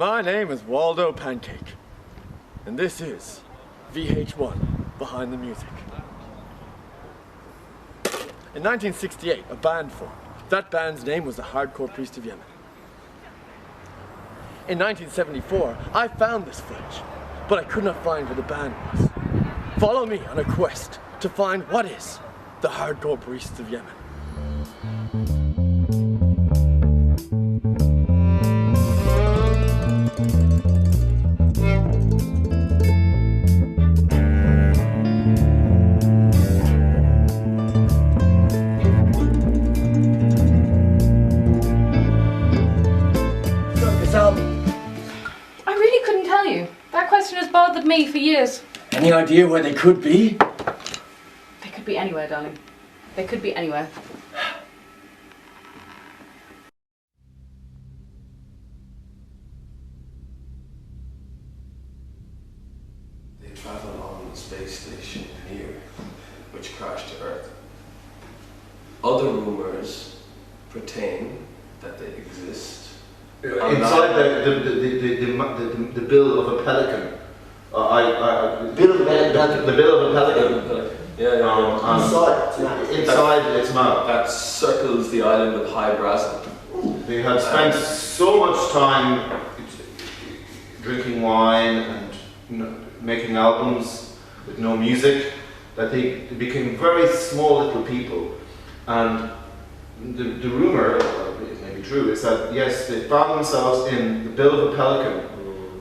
My name is Waldo Pancake, and this is VH1 Behind the Music. In 1968, a band formed. That band's name was the Hardcore Priest of Yemen. In 1974, I found this footage, but I could not find where the band was. Follow me on a quest to find what is the Hardcore Priests of Yemen. Circus album. I really couldn't tell you. That question has bothered me for years. Any idea where they could be? They could be anywhere, darling. They could be anywhere. They travel on the space station Mir, which crashed to Earth. Other rumors pertain that they exist. Inside the bill of a pelican. The bill of a pelican. Yeah. Inside its mouth. That circles the island of High Brasil. They had spent so much time drinking wine and making albums with no music that they became very small little people. And the rumor, it may be true, is that yes, they found themselves in the bill of a pelican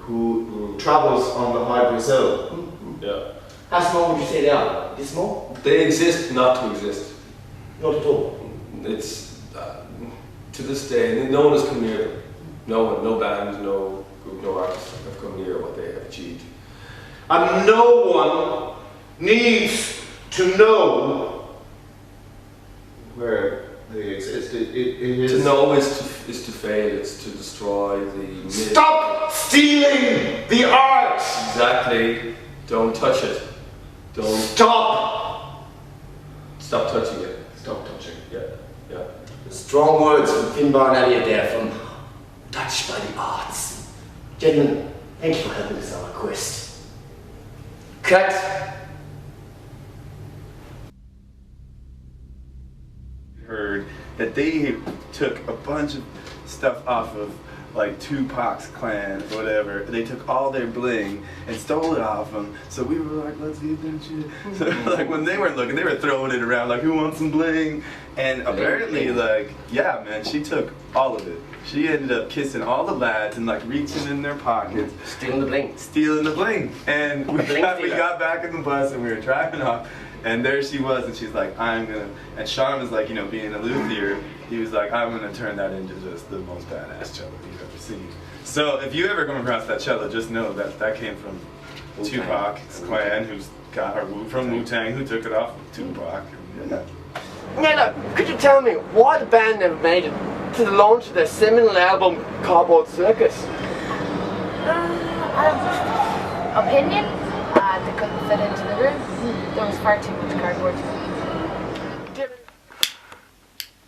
who travels on the High Brazil. Yeah. How small would you say they are? This small? They exist not to exist. Not at all. It's to this day, no one has come near them. No one, no band, no group, no artist have come near what they have achieved. And no one needs to know where they exist. It is To know is to fail. It's to destroy the myth. Stop stealing the art! Exactly. Don't touch it. Don't Stop touching it. Stop touching. Yeah. Strong words from Finbar and Elliot there, from touched by the arts. Gentlemen, thank you for helping us on our quest. Cut! Heard that they took a bunch of stuff off of like Tupac's clan or whatever. They took all their bling and stole it off them. So we were like, let's get that shit. So like when they weren't looking, they were throwing it around like, who wants some bling? And apparently like, yeah man, she took all of it. She ended up kissing all the lads and like reaching in their pockets. Stealing the bling. Stealing the bling. And we got back in the bus and we were driving off. And there she was, and she's like, and Sean was like, you know, being a luthier, he was like, I'm gonna turn that into just the most badass cello you've ever seen. So if you ever come across that cello, just know that that came from Tupac's clan, who's got her from Wu-Tang, who took it off of Tupac. Yeah. Now, could you tell me why the band never made it to the launch of their seminal album, Cardboard Circus? Opinion? They couldn't fit into the room. There was far too much cardboard.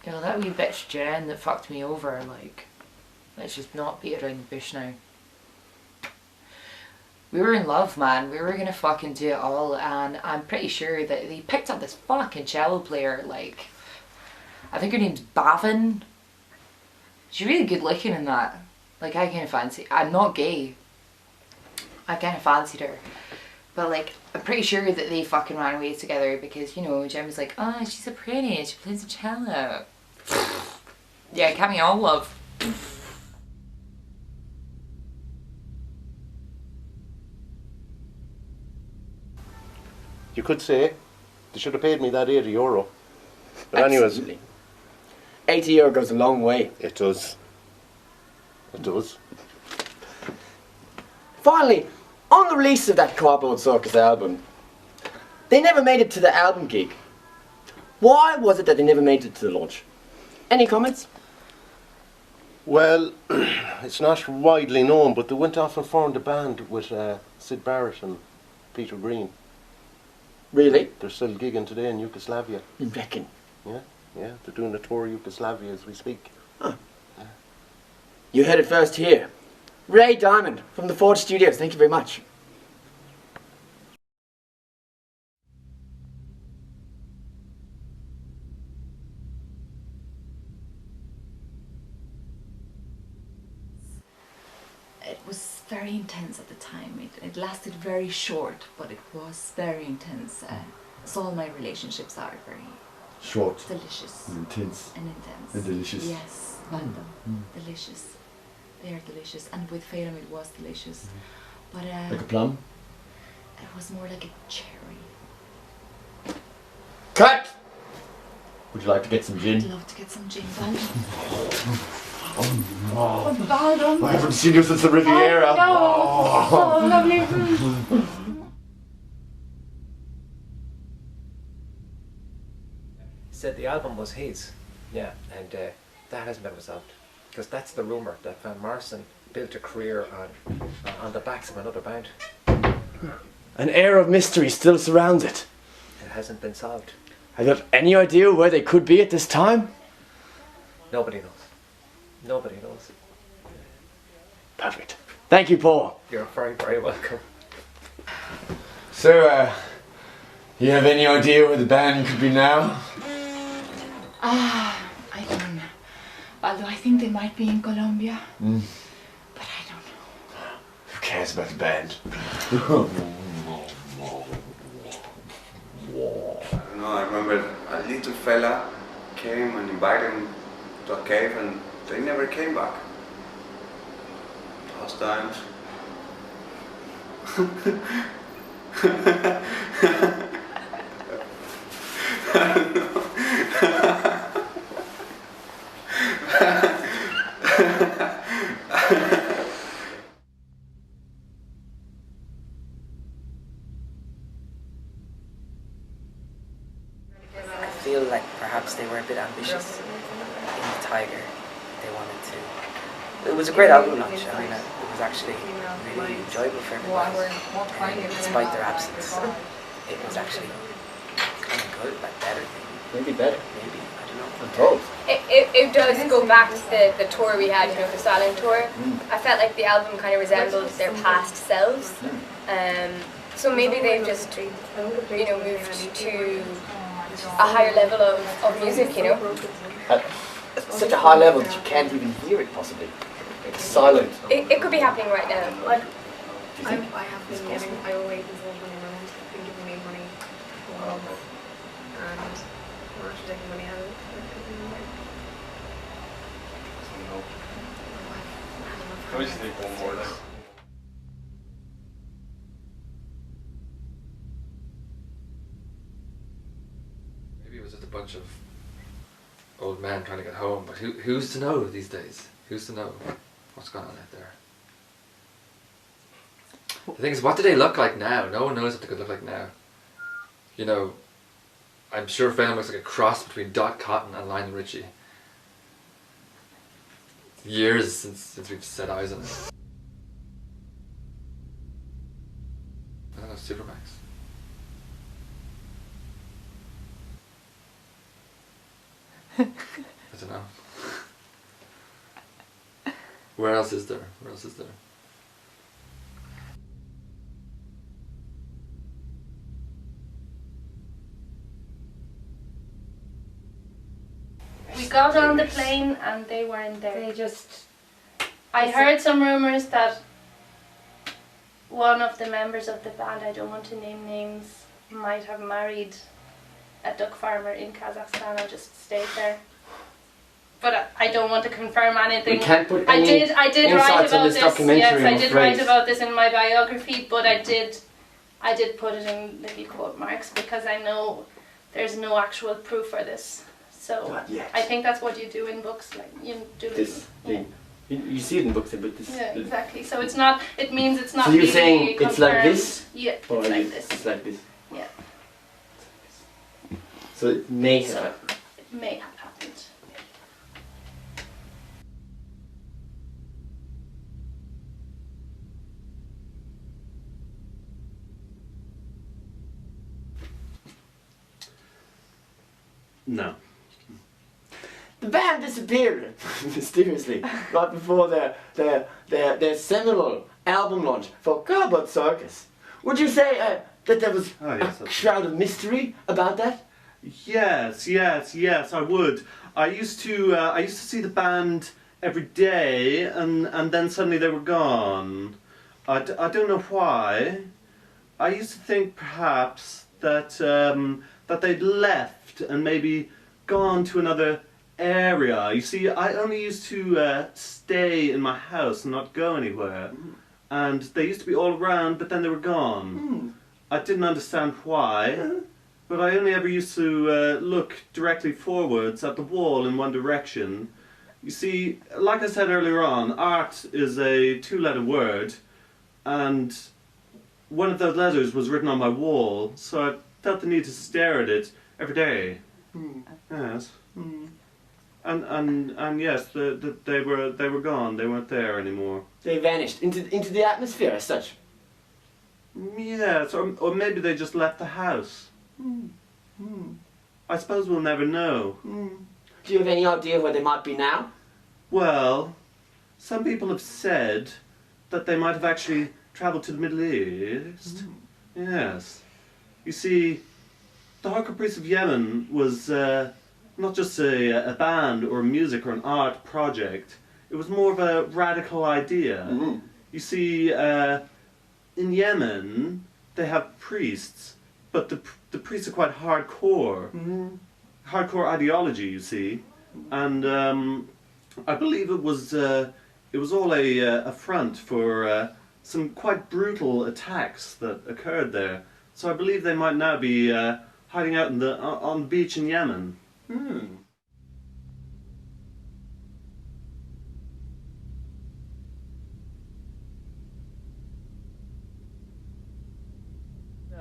You know, that wee bitch Jen that fucked me over, like, let's just not beat around the bush now. We were in love, man. We were gonna fucking do it all, and I'm pretty sure that they picked up this fucking cello player, like, I think her name's Beibhinn. She's really good looking in that. Like, I kind of fancy, I'm not gay. I kind of fancied her. But like, I'm pretty sure that they fucking ran away together because, you know, Jen was like, oh, she's so pretty, she plays the cello. Yeah, kept me all love. You could say they should have paid me that €80. But anyways, Absolutely. €80 goes a long way. it does. It does. Finally, on the release of that Cardboard Circus album, they never made it to the album gig. Why was it that they never made it to the launch? Any comments? Well, it's not widely known, but they went off and formed a band with Sid Barrett and Peter Green. Really? They're still gigging today in Yugoslavia. You reckon? Yeah, they're doing a tour of Yugoslavia as we speak. Huh. You heard it first here. Ray Diamond from the Forge Studios. Thank you very much. It was very intense at the time. It lasted very short, but it was very intense. So all my relationships are very Short. delicious And intense. and intense. And delicious. Yes, Waldo. Delicious. They are delicious. And with Feilim it was delicious. But Like a plum? it was more like a cherry. Cut! Would you like to get some I'd gin? love to get some gin. Waldo. Oh, Waldo. I haven't seen you since the Riviera. No, so lovely. He said the album was his, yeah, and that hasn't been resolved. Because that's the rumour, that Van Morrison built a career on the backs of another band. An air of mystery still surrounds it. It hasn't been solved. Have you got any idea where they could be at this time? Nobody knows. Nobody knows. Perfect. Thank you, Paul. You're very, very welcome. So, you have any idea where the band could be now? I don't know. Although I think they might be in Colombia. But I don't know. Who cares about the band? I don't know, I remember a little fella came and invited him to a cave and they never came back. Last times. I feel like perhaps they were a bit ambitious in the Tiger. They wanted to. It was a great album launch. I mean, it was actually really enjoyable for everybody. Despite their absence, it was actually kind of good, like better. Maybe better. Maybe, I don't know. I'm told. It does go back to the tour we had, you know, the silent tour. I felt like the album kind of resembled their past selves. So maybe they've just, you know, moved to a higher level of music, you know. At such a high level that you can't even hear it, possibly. It's silent. It could be happening right now. I have been giving, I always involved money around, I've been giving me money and we're actually taking money out of it. Can we just take one more then? Maybe it was just a bunch of old men trying to get home, but who's to know these days? Who's to know what's going on out there? The thing is, what do they look like now? No one knows what they could look like now. You know, I'm sure Feilim looks like a cross between Dot Cotton and Lionel Richie. Years since we've set eyes on it. I don't know, Supermax. I don't know. Where else is there? Where else is there? We got on the plane and they weren't there. They just... I heard some rumours that one of the members of the band, I don't want to name names, might have married a duck farmer in Kazakhstan and just stayed there. But I don't want to confirm anything. We can't put any I did write insights on about this this. documentary, Yes, I I'm did afraid. write about this in my biography, but I did put it in little quote marks because I know there's no actual proof for this. So Not yet. I think that's what you do in books, like you do This little, thing. You see it in books, but this. yeah, exactly. So it's not. It means it's not. So you're really saying it's like confirmed. this? Yeah, Or it's are like you- this. It's like this. Yeah. So it may have So happened. it may have happened. No. The band disappeared mysteriously right before their seminal album launch for Cardboard Circus. Would you say that there was a shroud of mystery about that? Yes, I would. I used to see the band every day, and then suddenly they were gone. I don't know why. I used to think perhaps that that they'd left and maybe gone to another area. You see, I only used to stay in my house and not go anywhere. And they used to be all around, but then they were gone. I didn't understand why, but I only ever used to look directly forwards at the wall in one direction. You see, like I said earlier on, art is a two-letter word, and one of those letters was written on my wall, so I felt the need to stare at it every day. Yes. And yes, they were gone. They weren't there anymore. They vanished into the atmosphere as such. Yes, or maybe they just left the house. I suppose we'll never know. Do you have any idea where they might be now? Well, some people have said that they might have actually travelled to the Middle East. Yes. You see, the High Caprice of Yemen was not just a band or music or an art project. It was more of a radical idea. You see, in Yemen, they have priests, but the priests are quite hardcore. Hardcore ideology, you see. And I believe it was all a front for some quite brutal attacks that occurred there. So I believe they might now be hiding out on the beach in Yemen.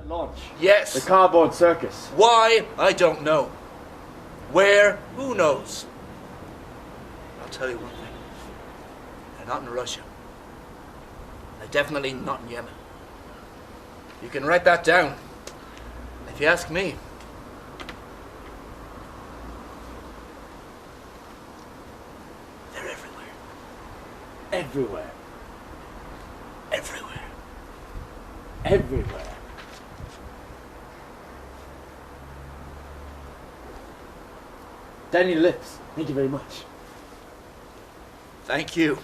Launch. Yes. The Cardboard Circus. Why? I don't know. Where? Who knows? I'll tell you one thing. They're not in Russia. They're definitely not in Yemen. You can write that down. If you ask me. They're everywhere. Everywhere. Everywhere. Everywhere. Daniel Lips, thank you very much. Thank you.